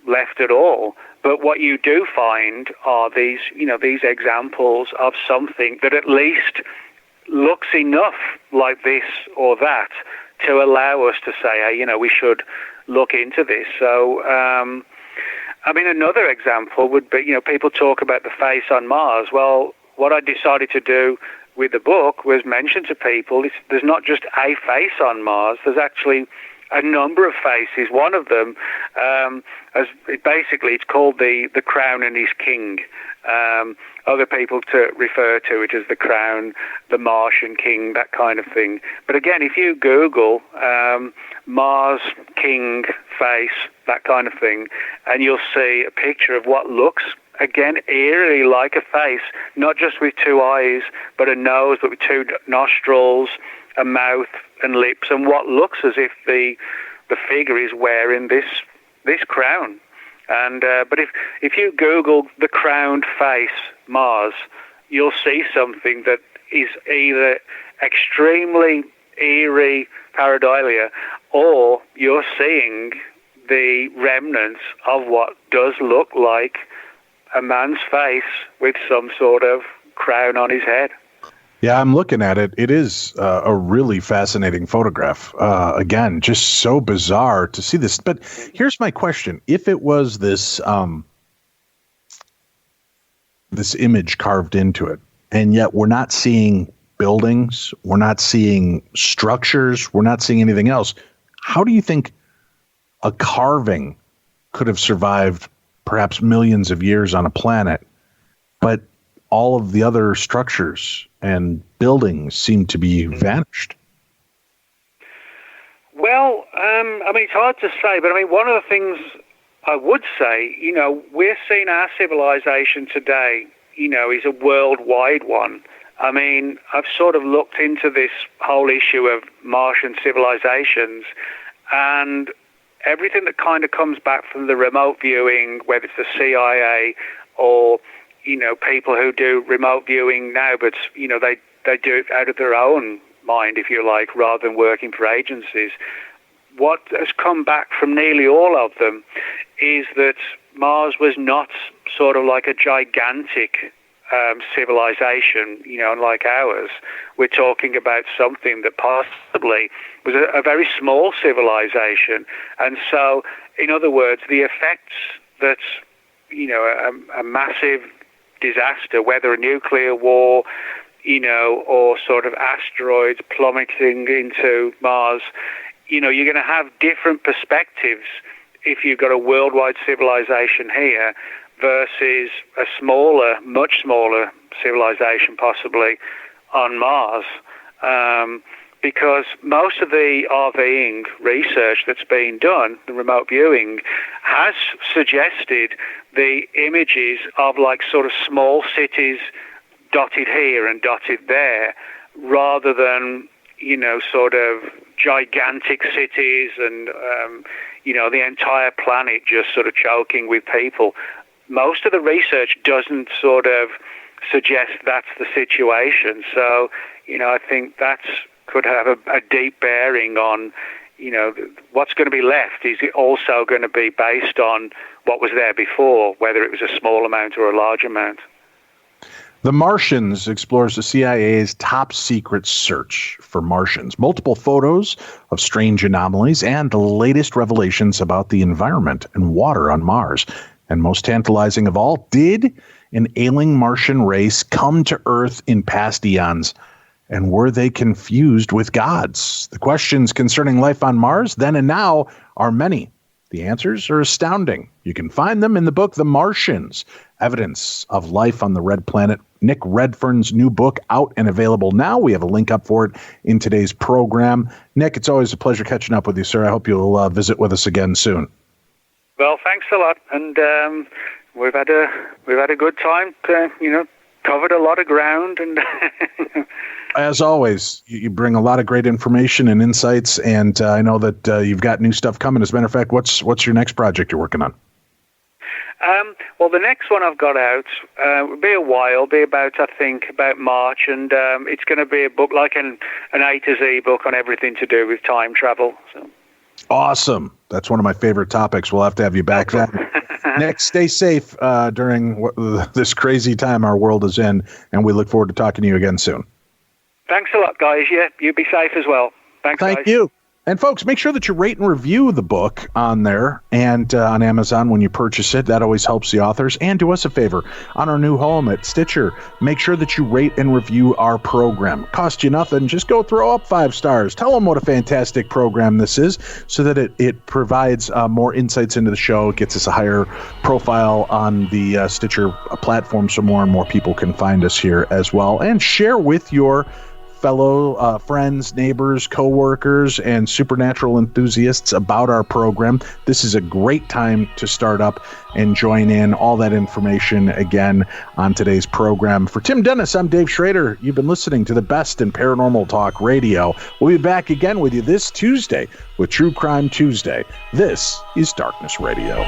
left at all. But what you do find are these examples of something that at least looks enough like this or that to allow us to say, hey, we should look into this. So, another example would be, people talk about the face on Mars. Well, what I decided to do with the book was mention to people there's not just a face on Mars, there's actually a number of faces. One of them, it's called the Crown and his King. Other people to refer to it as the Crown, the Martian King, that kind of thing. But again, if you Google Mars King face, that kind of thing, and you'll see a picture of what looks, again, eerily like a face, not just with two eyes, but a nose, but with two nostrils, a mouth and lips, and what looks as if the figure is wearing this crown. And but if you Google the crowned face Mars, you'll see something that is either extremely eerie pareidolia, or you're seeing the remnants of what does look like a man's face with some sort of crown on his head. Yeah, I'm looking at it. It is a really fascinating photograph. Again, just so bizarre to see this. But here's my question. If it was this this image carved into it, and yet we're not seeing buildings, we're not seeing structures, we're not seeing anything else. How do you think a carving could have survived perhaps millions of years on a planet, but all of the other structures and buildings seem to be vanished? Well, it's hard to say, but one of the things I would say, we're seeing our civilization today, is a worldwide one. I've sort of looked into this whole issue of Martian civilizations, and everything that kind of comes back from the remote viewing, whether it's the CIA or, people who do remote viewing now, but, they do it out of their own mind, if you like, rather than working for agencies. What has come back from nearly all of them is that Mars was not sort of like a gigantic civilization, like ours. We're talking about something that possibly was a very small civilization. And so, in other words, the effects that, a massive disaster, whether a nuclear war, or sort of asteroids plummeting into Mars, you're going to have different perspectives if you've got a worldwide civilization here versus a smaller, much smaller civilization possibly on Mars. Because most of the RVing research that's been done, the remote viewing, has suggested the images of like sort of small cities dotted here and dotted there, rather than, sort of gigantic cities and, the entire planet just sort of choking with people. Most of the research doesn't sort of suggest that's the situation. So, I think that's could have a deep bearing on, what's going to be left. Is it also going to be based on what was there before, whether it was a small amount or a large amount? The Martians explores the CIA's top secret search for Martians, multiple photos of strange anomalies, and the latest revelations about the environment and water on Mars. And most tantalizing of all, did an ailing Martian race come to Earth in past eons? And were they confused with gods? The questions concerning life on Mars, then and now, are many. The answers are astounding. You can find them in the book The Martians, Evidence of Life on the Red Planet. Nick Redfern's new book, out and available now. We have a link up for it in today's program. Nick, it's always a pleasure catching up with you, sir. I hope you'll visit with us again soon. Well, thanks a lot, and we've had a good time. Covered a lot of ground, and as always, you bring a lot of great information and insights, and I know that you've got new stuff coming. As a matter of fact, what's your next project you're working on? Well, the next one I've got out will be a while, be about March, and it's going to be a book like an A to Z book on everything to do with time travel. So. Awesome. That's one of my favorite topics. We'll have to have you back then. Nick, stay safe during this crazy time our world is in, and we look forward to talking to you again soon. Thanks a lot, guys. Yeah, you be safe as well. Thanks, Thank guys. you. And folks, make sure that you rate and review the book on there and on Amazon when you purchase it. That always helps the authors. And do us a favor, on our new home at Stitcher, make sure that you rate and review our program. Cost you nothing. Just go throw up 5 stars. Tell them what a fantastic program this is, so that it provides more insights into the show. It gets us a higher profile on the Stitcher platform, so more and more people can find us here as well. And share with your fellow friends, neighbors, coworkers, and supernatural enthusiasts about our program. This is a great time to start up and join in. All that information again on today's program. For Tim Dennis, I'm Dave Schrader. You've been listening to the best in paranormal talk radio. We'll be back again with you this Tuesday with True Crime Tuesday. This is Darkness Radio.